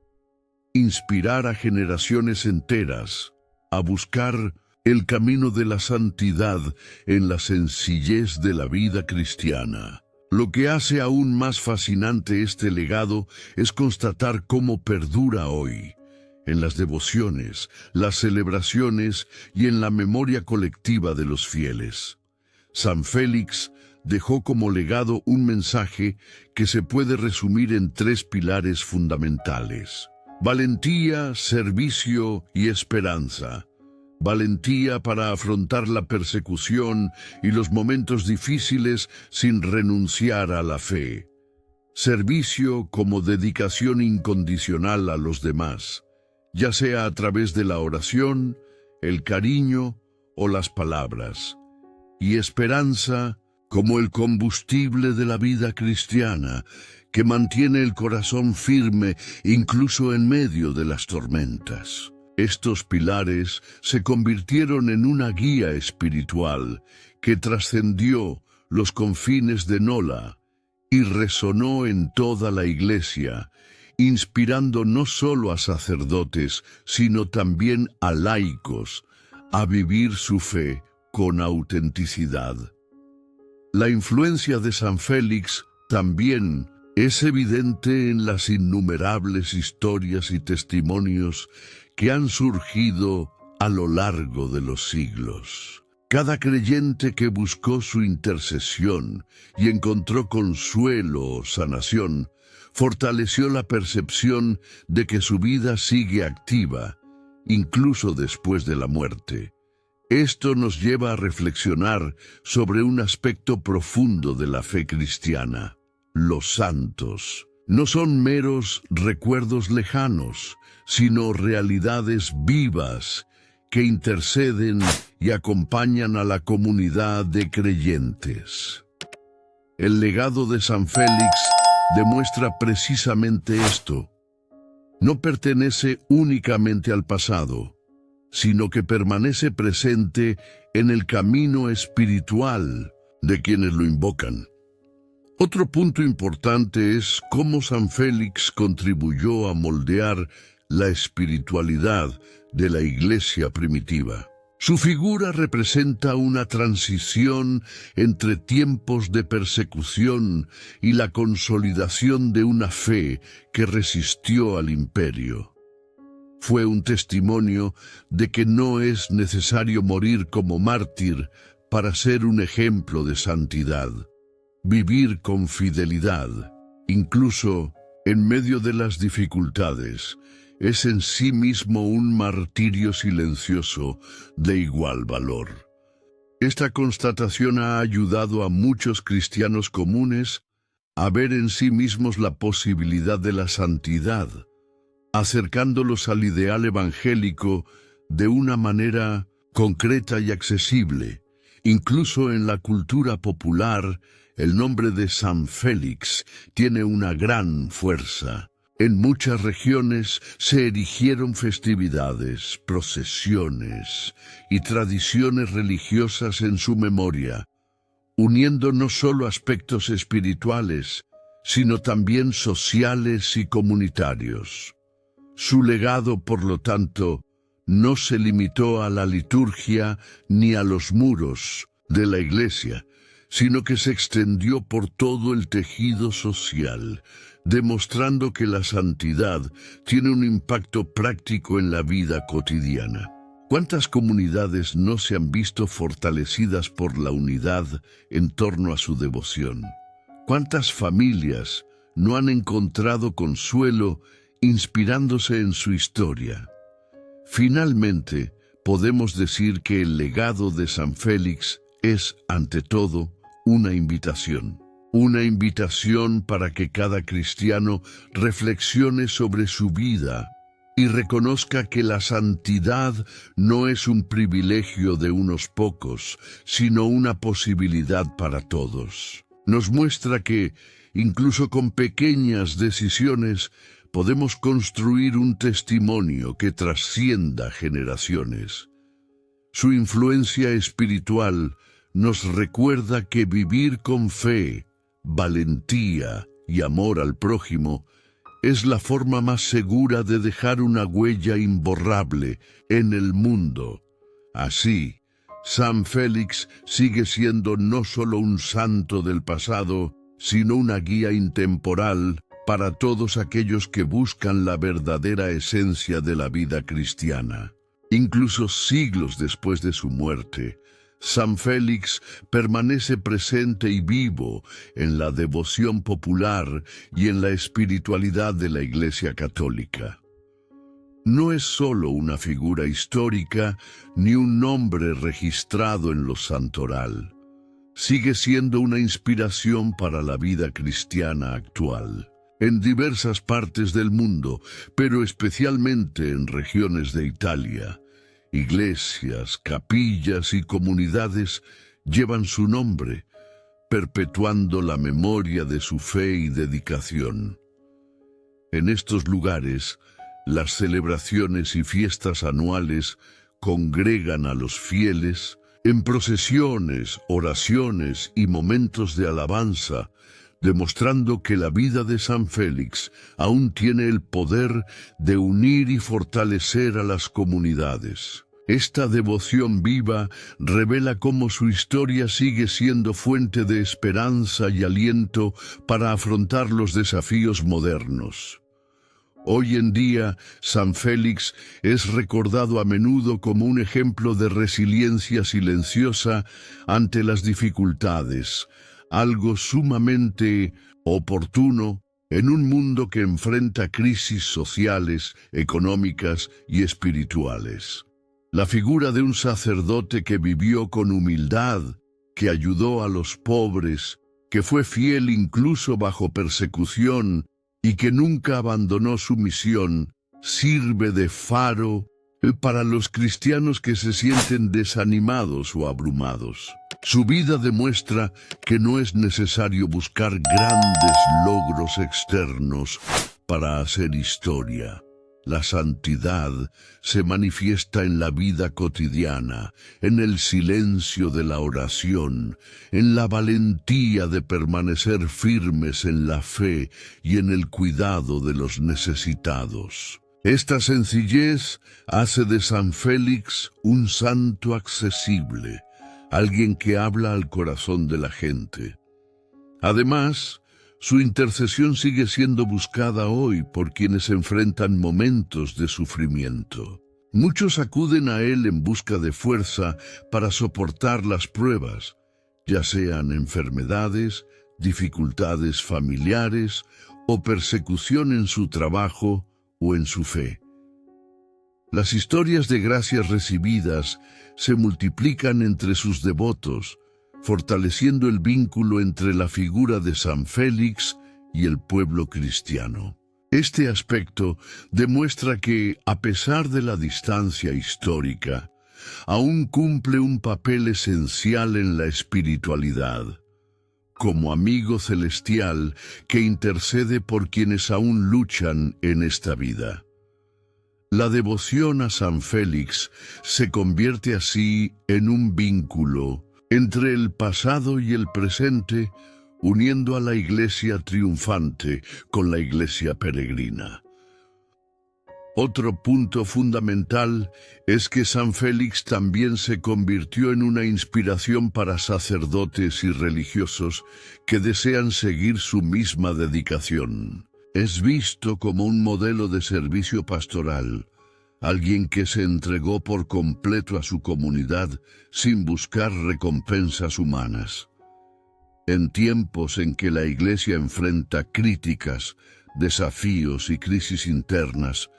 Inspirar a generaciones enteras a buscar el camino de la santidad en la sencillez de la vida cristiana. Lo que hace aún más fascinante este legado es constatar cómo perdura hoy, en las devociones, las celebraciones y en la memoria colectiva de los fieles. San Félix dejó como legado un mensaje que se puede resumir en 3 pilares fundamentales: valentía, servicio y esperanza. Valentía para afrontar la persecución y los momentos difíciles sin renunciar a la fe. Servicio como dedicación incondicional a los demás, ya sea a través de la oración, el cariño o las palabras. Y esperanza como el combustible de la vida cristiana, que mantiene el corazón firme incluso en medio de las tormentas. Estos pilares se convirtieron en una guía espiritual que trascendió los confines de Nola y resonó en toda la Iglesia, inspirando no solo a sacerdotes, sino también a laicos a vivir su fe con autenticidad. La influencia de San Félix también es evidente en las innumerables historias y testimonios que han surgido a lo largo de los siglos. Cada creyente que buscó su intercesión y encontró consuelo o sanación, fortaleció la percepción de que su vida sigue activa, incluso después de la muerte. Esto nos lleva a reflexionar sobre un aspecto profundo de la fe cristiana. Los santos no son meros recuerdos lejanos, sino realidades vivas que interceden y acompañan a la comunidad de creyentes. El legado de San Félix demuestra precisamente esto. No pertenece únicamente al pasado, sino que permanece presente en el camino espiritual de quienes lo invocan. Otro punto importante es cómo San Félix contribuyó a moldear la espiritualidad de la iglesia primitiva. Su figura representa una transición entre tiempos de persecución y la consolidación de una fe que resistió al imperio. Fue un testimonio de que no es necesario morir como mártir para ser un ejemplo de santidad. Vivir con fidelidad, incluso en medio de las dificultades, es en sí mismo un martirio silencioso de igual valor. Esta constatación ha ayudado a muchos cristianos comunes a ver en sí mismos la posibilidad de la santidad, acercándolos al ideal evangélico de una manera concreta y accesible. Incluso en la cultura popular, el nombre de San Félix tiene una gran fuerza. En muchas regiones se erigieron festividades, procesiones y tradiciones religiosas en su memoria, uniendo no solo aspectos espirituales, sino también sociales y comunitarios. Su legado, por lo tanto, no se limitó a la liturgia ni a los muros de la iglesia, sino que se extendió por todo el tejido social, demostrando que la santidad tiene un impacto práctico en la vida cotidiana. ¿Cuántas comunidades no se han visto fortalecidas por la unidad en torno a su devoción? ¿Cuántas familias no han encontrado consuelo inspirándose en su historia? Finalmente, podemos decir que el legado de San Félix es, ante todo, una invitación para que cada cristiano reflexione sobre su vida y reconozca que la santidad no es un privilegio de unos pocos, sino una posibilidad para todos. Nos muestra que, incluso con pequeñas decisiones, podemos construir un testimonio que trascienda generaciones. Su influencia espiritual nos recuerda que vivir con fe, valentía y amor al prójimo es la forma más segura de dejar una huella imborrable en el mundo. Así, San Félix sigue siendo no solo un santo del pasado, sino una guía intemporal para todos aquellos que buscan la verdadera esencia de la vida cristiana. Incluso siglos después de su muerte, San Félix permanece presente y vivo en la devoción popular y en la espiritualidad de la Iglesia Católica. No es solo una figura histórica ni un nombre registrado en lo santoral. Sigue siendo una inspiración para la vida cristiana actual. En diversas partes del mundo, pero especialmente en regiones de Italia, iglesias, capillas y comunidades llevan su nombre, perpetuando la memoria de su fe y dedicación. En estos lugares, las celebraciones y fiestas anuales congregan a los fieles en procesiones, oraciones y momentos de alabanza, demostrando que la vida de San Félix aún tiene el poder de unir y fortalecer a las comunidades. Esta devoción viva revela cómo su historia sigue siendo fuente de esperanza y aliento para afrontar los desafíos modernos. Hoy en día, San Félix es recordado a menudo como un ejemplo de resiliencia silenciosa ante las dificultades, algo sumamente oportuno en un mundo que enfrenta crisis sociales, económicas y espirituales. La figura de un sacerdote que vivió con humildad, que ayudó a los pobres, que fue fiel incluso bajo persecución y que nunca abandonó su misión, sirve de faro para los cristianos que se sienten desanimados o abrumados. Su vida demuestra que no es necesario buscar grandes logros externos para hacer historia. La santidad se manifiesta en la vida cotidiana, en el silencio de la oración, en la valentía de permanecer firmes en la fe y en el cuidado de los necesitados. Esta sencillez hace de San Félix un santo accesible, alguien que habla al corazón de la gente. Además, su intercesión sigue siendo buscada hoy por quienes enfrentan momentos de sufrimiento. Muchos acuden a él en busca de fuerza para soportar las pruebas, ya sean enfermedades, dificultades familiares o persecución en su trabajo o en su fe. Las historias de gracias recibidas se multiplican entre sus devotos, fortaleciendo el vínculo entre la figura de San Félix y el pueblo cristiano. Este aspecto demuestra que, a pesar de la distancia histórica, aún cumple un papel esencial en la espiritualidad, como amigo celestial que intercede por quienes aún luchan en esta vida. La devoción a San Félix se convierte así en un vínculo entre el pasado y el presente, uniendo a la Iglesia triunfante con la Iglesia peregrina. Otro punto fundamental es que San Félix también se convirtió en una inspiración para sacerdotes y religiosos que desean seguir su misma dedicación. Es visto como un modelo de servicio pastoral, alguien que se entregó por completo a su comunidad sin buscar recompensas humanas. En tiempos en que la Iglesia enfrenta críticas, desafíos y crisis internas,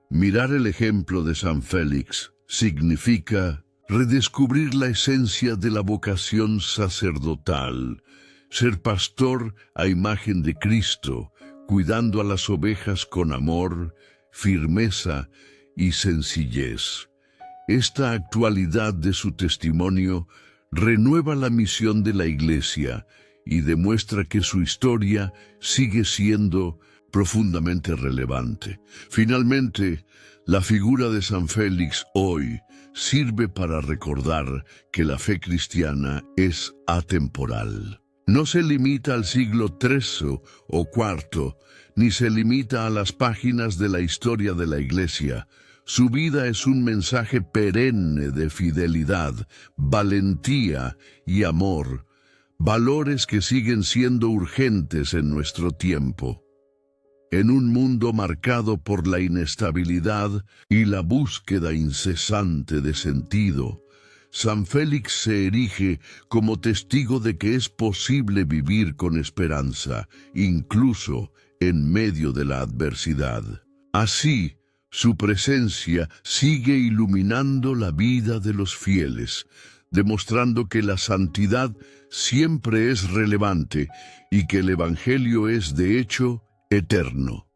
mirar el ejemplo de San Félix significa redescubrir la esencia de la vocación sacerdotal, ser pastor a imagen de Cristo, cuidando a las ovejas con amor, firmeza y sencillez. Esta actualidad de su testimonio renueva la misión de la Iglesia y demuestra que su historia sigue siendo profundamente relevante. Finalmente, la figura de San Félix hoy sirve para recordar que la fe cristiana es atemporal. No se limita al siglo III o IV, ni se limita a las páginas de la historia de la Iglesia. Su vida es un mensaje perenne de fidelidad, valentía y amor, valores que siguen siendo urgentes en nuestro tiempo. En un mundo marcado por la inestabilidad y la búsqueda incesante de sentido, San Félix se erige como testigo de que es posible vivir con esperanza, incluso en medio de la adversidad. Así, su presencia sigue iluminando la vida de los fieles, demostrando que la santidad siempre es relevante y que el Evangelio es, de hecho, eterno.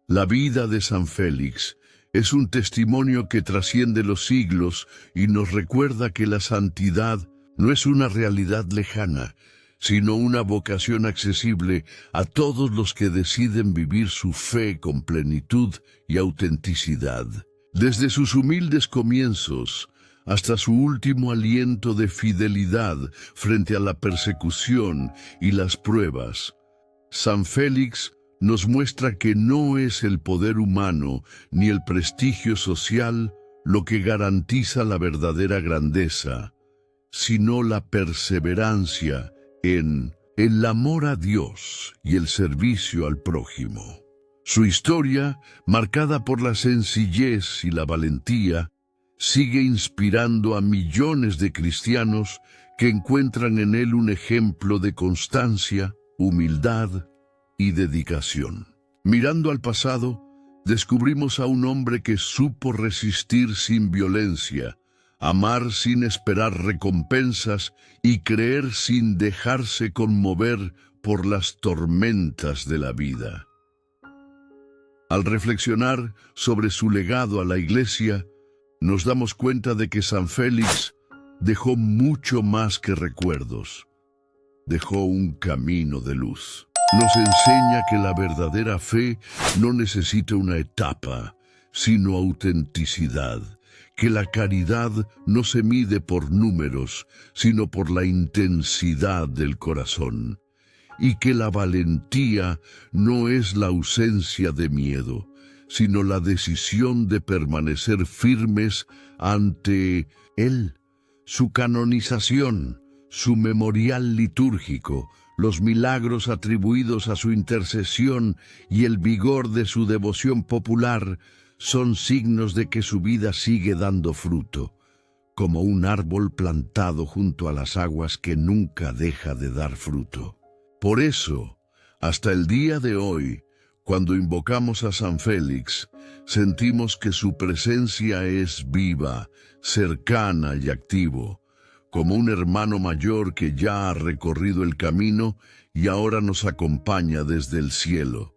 La vida de San Félix es un testimonio que trasciende los siglos y nos recuerda que la santidad no es una realidad lejana, sino una vocación accesible a todos los que deciden vivir su fe con plenitud y autenticidad. Desde sus humildes comienzos hasta su último aliento de fidelidad frente a la persecución y las pruebas, San Félix nos muestra que no es el poder humano ni el prestigio social lo que garantiza la verdadera grandeza, sino la perseverancia en el amor a Dios y el servicio al prójimo. Su historia, marcada por la sencillez y la valentía, sigue inspirando a millones de cristianos que encuentran en él un ejemplo de constancia, humildad y dedicación. Mirando al pasado, Descubrimos a un hombre que supo resistir sin violencia, amar sin esperar recompensas y creer sin dejarse conmover por las tormentas de la vida. Al reflexionar sobre su legado a la Iglesia, nos damos cuenta de que San Félix dejó mucho más que recuerdos. Dejó un camino de luz. Nos enseña que la verdadera fe no necesita una etapa, sino autenticidad, que la caridad no se mide por números, sino por la intensidad del corazón, y que la valentía no es la ausencia de miedo, sino la decisión de permanecer firmes ante Él, su canonización, su memorial litúrgico, los milagros atribuidos a su intercesión y el vigor de su devoción popular son signos de que su vida sigue dando fruto, como un árbol plantado junto a las aguas que nunca deja de dar fruto. Por eso, hasta el día de hoy, cuando invocamos a San Félix, sentimos que su presencia es viva, cercana y activo, como un hermano mayor que ya ha recorrido el camino y ahora nos acompaña desde el cielo.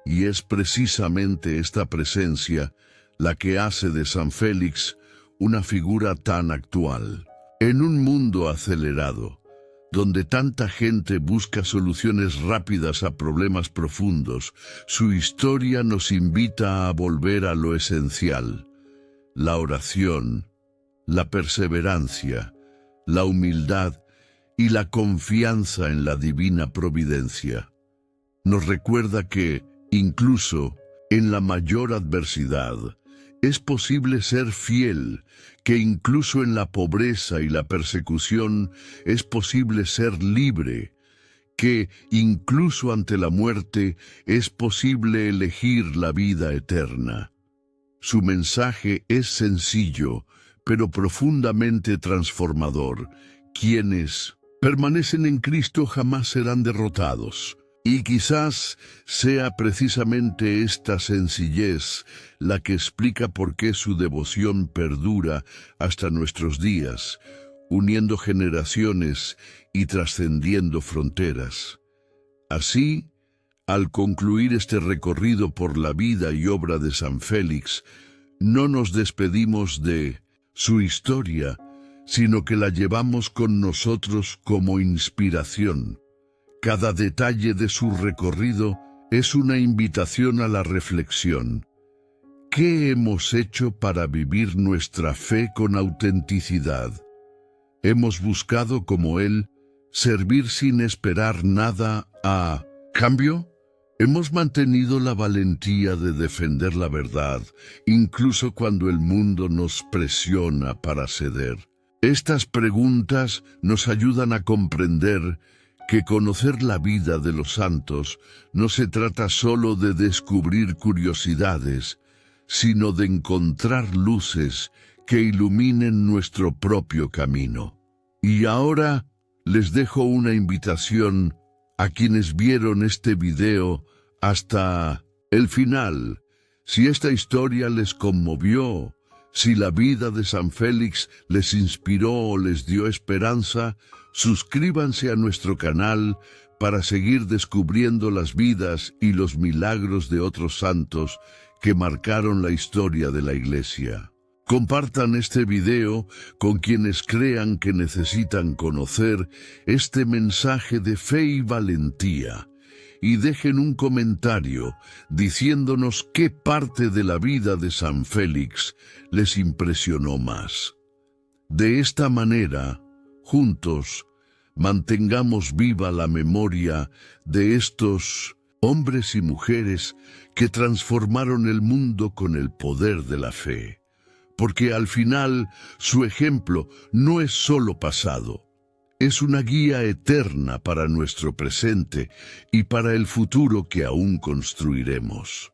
Y es precisamente esta presencia la que hace de San Félix una figura tan actual. En un mundo acelerado, donde tanta gente busca soluciones rápidas a problemas profundos, su historia nos invita a volver a lo esencial: la oración, la perseverancia, la humildad y la confianza en la divina providencia. Nos recuerda que, incluso en la mayor adversidad, es posible ser fiel, que incluso en la pobreza y la persecución es posible ser libre, que incluso ante la muerte es posible elegir la vida eterna. Su mensaje es sencillo, pero profundamente transformador. Quienes permanecen en Cristo jamás serán derrotados. Y quizás sea precisamente esta sencillez la que explica por qué su devoción perdura hasta nuestros días, uniendo generaciones y trascendiendo fronteras. Así, al concluir este recorrido por la vida y obra de San Félix, no nos despedimos de su historia, sino que la llevamos con nosotros como inspiración. Cada detalle de su recorrido es una invitación a la reflexión. ¿Qué hemos hecho para vivir nuestra fe con autenticidad? ¿Hemos buscado, como Él, servir sin esperar nada a cambio? ¿Hemos mantenido la valentía de defender la verdad, incluso cuando el mundo nos presiona para ceder? Estas preguntas nos ayudan a comprender que conocer la vida de los santos no se trata solo de descubrir curiosidades, sino de encontrar luces que iluminen nuestro propio camino. Y ahora les dejo una invitación a quienes vieron este video hasta el final. Si esta historia les conmovió, si la vida de San Félix les inspiró o les dio esperanza, suscríbanse a nuestro canal para seguir descubriendo las vidas y los milagros de otros santos que marcaron la historia de la Iglesia. Compartan este video con quienes crean que necesitan conocer este mensaje de fe y valentía, y dejen un comentario diciéndonos qué parte de la vida de San Félix les impresionó más. De esta manera, juntos, mantengamos viva la memoria de estos hombres y mujeres que transformaron el mundo con el poder de la fe, porque al final su ejemplo no es solo pasado, es una guía eterna para nuestro presente y para el futuro que aún construiremos.